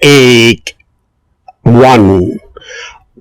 1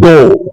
2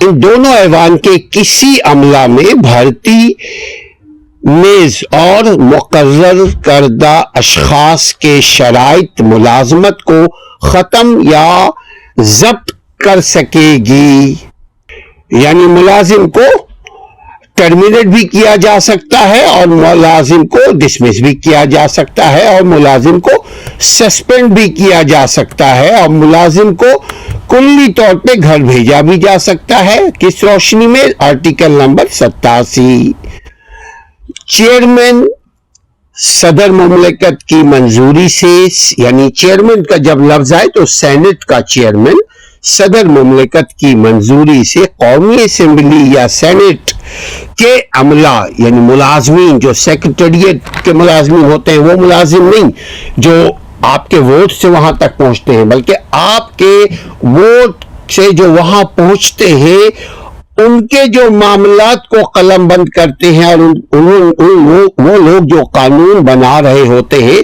ان دونوں ایوان کے کسی عملہ میں بھرتی میز اور مقرر کردہ اشخاص کے شرائط ملازمت کو ختم یا ضبط کر سکے گی. یعنی ملازم کو ٹرمینیٹ بھی کیا جا سکتا ہے اور ملازم کو ڈسمس بھی کیا جا سکتا ہے اور ملازم کو سسپینڈ بھی کیا جا سکتا ہے اور ملازم کو کلی طور پہ گھر بھیجا بھی جا سکتا ہے. کس روشنی میں؟ Article number 87. چیئرمین صدر مملکت کی منظوری سے، یعنی چیئرمین کا جب لفظ آئے تو سینٹ کا چیئرمین صدر مملکت کی منظوری سے قومی اسمبلی یا سینٹ کے عملہ، یعنی ملازمین جو سیکریٹریٹ کے ملازمین ہوتے ہیں، وہ ملازم نہیں جو آپ کے ووٹ سے وہاں تک پہنچتے ہیں، بلکہ آپ کے ووٹ سے جو وہاں پہنچتے ہیں ان کے جو معاملات کو قلم بند کرتے ہیں اور وہ لوگ جو قانون بنا رہے ہوتے ہیں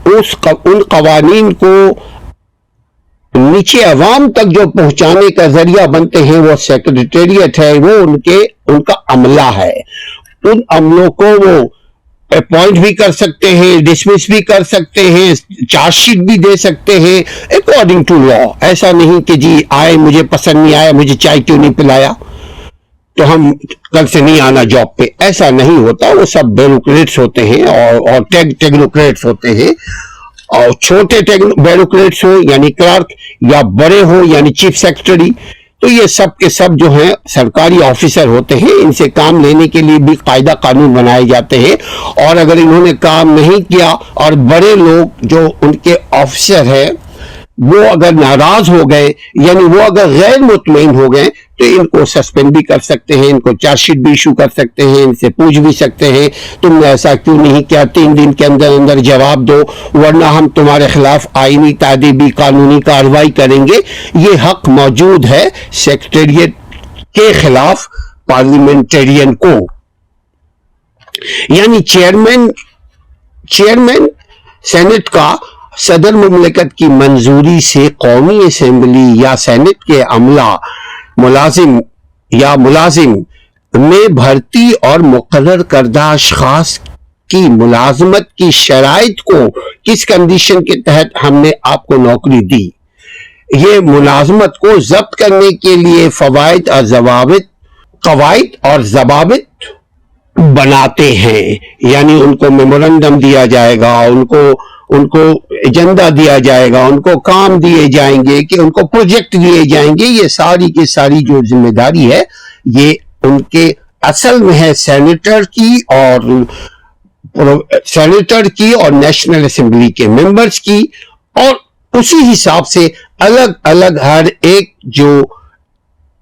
ان قوانین کو نیچے عوام تک جو پہنچانے کا ذریعہ بنتے ہیں وہ سیکریٹریٹ ہے، وہ ان کا عملہ ہے. ان عملوں کو وہ اپوائنٹ بھی کر سکتے ہیں، ڈسمس بھی کر سکتے ہیں، چارج شیٹ بھی دے سکتے ہیں اکارڈنگ ٹو لا. ایسا نہیں کہ جی آئے مجھے پسند نہیں آیا، مجھے چائے کیوں نہیں پلایا تو ہم کل سے نہیں آنا جاب پہ. ایسا نہیں ہوتا. وہ سب بیوروکریٹس ہوتے ہیں اور ٹیکنوکریٹس ہوتے ہیں، اور چھوٹے بیوروکریٹس ہو یعنی کلرک یا بڑے ہو یعنی چیف سیکرٹری، تو یہ سب کے سب جو ہیں سرکاری آفیسر ہوتے ہیں. ان سے کام لینے کے لیے بھی قاعدہ قانون بنائے جاتے ہیں، اور اگر انہوں نے کام نہیں کیا اور بڑے لوگ جو ان کے آفیسر ہیں وہ اگر ناراض ہو گئے، یعنی وہ اگر غیر مطمئن ہو گئے، تو ان کو سسپینڈ بھی کر سکتے ہیں، ان کو چارج شیٹ بھی ایشو کر سکتے ہیں، ان سے پوچھ بھی سکتے ہیں تم نے ایسا کیوں نہیں کیا، 3 دن کے اندر اندر جواب دو ورنہ ہم تمہارے خلاف آئینی تعدیبی قانونی کارروائی کریں گے. یہ حق موجود ہے سیکریٹریٹ کے خلاف پارلیمنٹرین کو. یعنی چیئرمین سینٹ کا صدر مملکت کی منظوری سے قومی اسمبلی یا سینٹ کے عملہ ملازم میں بھرتی اور مقرر کردہ اشخاص کی ملازمت کی شرائط کو کس کنڈیشن کے تحت ہم نے آپ کو نوکری دی، یہ ملازمت کو ضبط کرنے کے لیے قواعد اور ضوابط بناتے ہیں. یعنی ان کو میمورنڈم دیا جائے گا، ان کو ایجنڈا دیا جائے گا، ان کو کام دیے جائیں گے، کہ ان کو پروجیکٹ دیے جائیں گے. یہ ساری کی ساری جو ذمہ داری ہے یہ ان کے اصل میں ہے سینیٹر کی اور نیشنل اسمبلی کے ممبرز کی، اور اسی حساب سے الگ الگ ہر ایک جو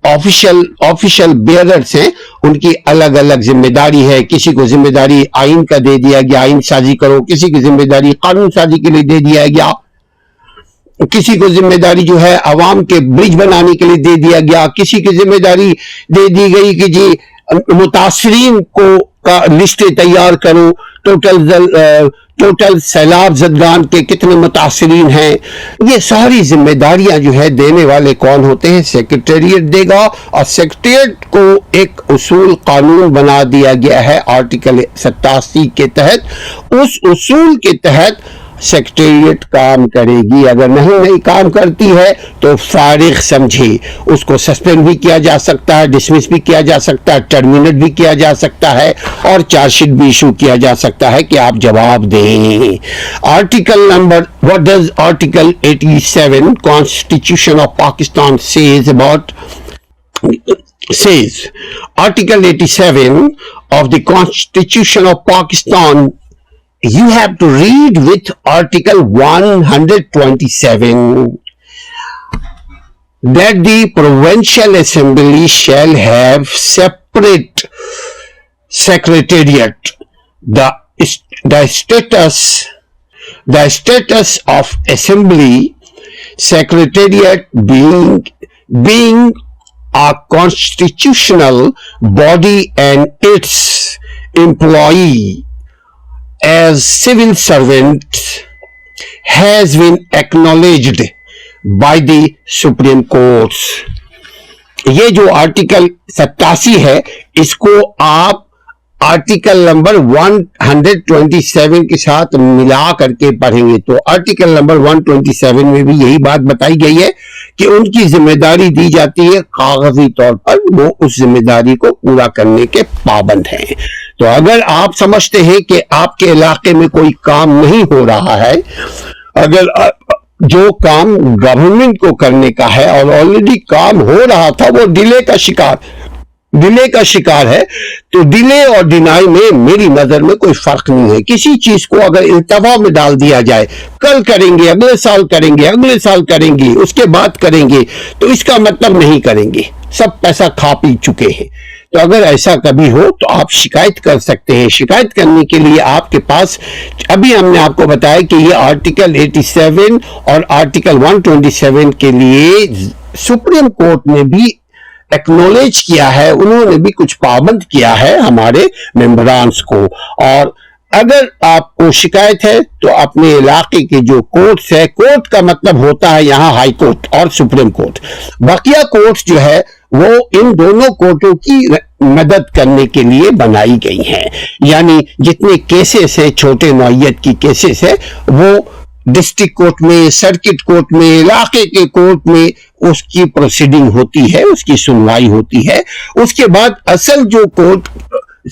آفیشل بیئررز ہیں ان کی الگ الگ ذمہ داری ہے. کسی کو ذمہ داری آئین کا دے دیا گیا، آئین سازی کرو، کسی کی ذمہ داری قانون سازی کے لیے دے دیا گیا، کسی کو ذمہ داری جو ہے عوام کے برج بنانے کے لیے دے دیا گیا، کسی کی ذمہ داری دے دی گئی کہ جی متاثرین کو کا لسٹ تیار کرو، ٹوٹل سیلاب زدگان کے کتنے متاثرین ہیں. یہ ساری ذمہ داریاں جو ہے دینے والے کون ہوتے ہیں؟ سیکریٹریٹ دے گا. اور سیکریٹریٹ کو ایک اصول قانون بنا دیا گیا ہے آرٹیکل 87 کے تحت. اس اصول کے تحت سیکریٹریٹ کام کرے گی. اگر نہیں کام کرتی ہے تو فارغ سمجھے، اس کو سسپینڈ بھی کیا جا سکتا ہے، ڈسمس بھی کیا جا سکتا ہے، ٹرمینیٹ بھی کیا جا سکتا ہے، اور چارج شیٹ بھی ایشو کیا جا سکتا ہے کہ آپ جواب دیں. Article number what does Article 87 Constitution of Pakistan says? Article 87 of the Constitution of Pakistan, you have to read with Article 127 that the Provincial Assembly shall have separate secretariat. The status of Assembly Secretariat being a constitutional body and its employee as civil servants has been acknowledged by the Supreme Courts. یہ جو article 87 ہے اس کو آپ article number 127 کے ساتھ ملا کر کے پڑھیں گے تو آرٹیکل نمبر 127 میں بھی یہی بات بتائی گئی ہے کہ ان کی ذمہ داری دی جاتی ہے کاغذی طور پر، وہ اس ذمہ داری کو پورا کرنے کے پابند ہیں۔ تو اگر آپ سمجھتے ہیں کہ آپ کے علاقے میں کوئی کام نہیں ہو رہا ہے، اگر جو کام گورنمنٹ کو کرنے کا ہے اور آلریڈی کام ہو رہا تھا وہ ڈیلے کا شکار ہے، تو ڈیلے اور ڈینائی میں میری نظر میں کوئی فرق نہیں ہے۔ کسی چیز کو اگر التوا میں ڈال دیا جائے، کل کریں گے، اگلے سال کریں گے، اگلے سال کریں گے، اس کے بعد کریں گے، تو اس کا مطلب نہیں کریں گے، سب پیسہ کھا پی چکے ہیں۔ تو اگر ایسا کبھی ہو تو آپ شکایت کر سکتے ہیں۔ شکایت کرنے کے لیے آپ کے پاس، ابھی ہم نے آپ کو بتایا کہ یہ آرٹیکل 87 اور آرٹیکل 127 کے لیے سپریم کورٹ نے بھی ایکنالج کیا ہے، انہوں نے بھی کچھ پابند کیا ہے ہمارے ممبرانس کو۔ اور اگر آپ کو شکایت ہے تو اپنے علاقے کے جو کورٹس ہے، کورٹ کا مطلب ہوتا ہے یہاں ہائی کورٹ اور سپریم کورٹ، بقیہ کورٹس جو ہے وہ ان دونوں کورٹوں کی مدد کرنے کے لیے بنائی گئی ہیں۔ یعنی جتنے کیسز ہیں، چھوٹے نوعیت کی کیسز ہے، وہ ڈسٹرکٹ کورٹ میں، سرکٹ کورٹ میں، علاقے کے کورٹ میں اس کی پروسیڈنگ ہوتی ہے، اس کی سنوائی ہوتی ہے۔ اس کے بعد اصل جو کورٹ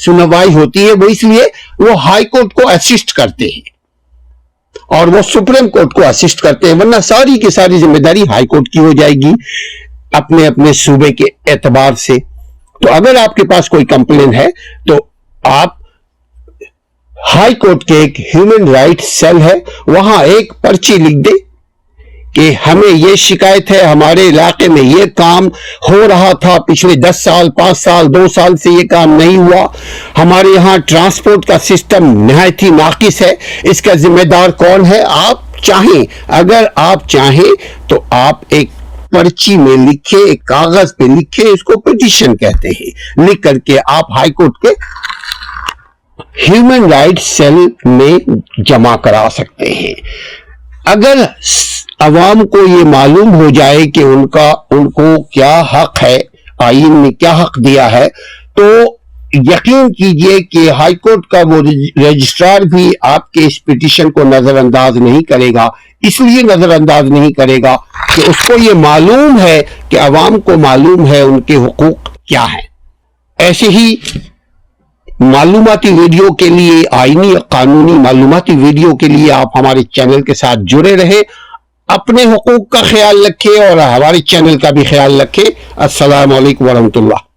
سنوائی ہوتی ہے وہ اس لیے وہ ہائی کورٹ کو اسسٹ کرتے ہیں اور وہ سپریم کورٹ کو اسسٹ کرتے ہیں، ورنہ ساری کی ساری ذمہ داری ہائی کورٹ کی ہو جائے گی اپنے اپنے صوبے کے اعتبار سے۔ تو اگر آپ کے پاس کوئی کمپلین ہے تو آپ ہائی کورٹ کے ایک ہیومن رائٹ سیل ہے، وہاں ایک پرچی لکھ دے کہ ہمیں یہ شکایت ہے، ہمارے علاقے میں یہ کام ہو رہا تھا پچھلے 10 سال، 5 سال، 2 سال سے یہ کام نہیں ہوا، ہمارے یہاں ٹرانسپورٹ کا سسٹم نہایت ہی ناقص ہے، اس کا ذمہ دار کون ہے؟ آپ چاہیں، اگر آپ چاہیں تو آپ ایک پرچی میں لکھے، ایک کاغذ پہ لکھے، اس کو پیٹیشن کہتے ہیں، لکھ کر کے آپ ہائی کورٹ کے ہیومن رائٹ سیل میں جمع کرا سکتے ہیں۔ اگر عوام کو یہ معلوم ہو جائے کہ ان کو کیا حق ہے، آئین نے کیا حق دیا ہے، تو یقین کیجئے کہ ہائی کورٹ کا وہ رجسٹرار بھی آپ کے اس پیٹیشن کو نظر انداز نہیں کرے گا۔ اس لیے نظر انداز نہیں کرے گا کہ اس کو یہ معلوم ہے کہ عوام کو معلوم ہے ان کے حقوق کیا ہیں۔ ایسے ہی معلوماتی ویڈیو کے لیے، آئینی قانونی معلوماتی ویڈیو کے لیے آپ ہمارے چینل کے ساتھ جڑے رہیں، اپنے حقوق کا خیال رکھیں اور ہمارے چینل کا بھی خیال رکھیں۔ السلام علیکم ورحمۃ اللہ۔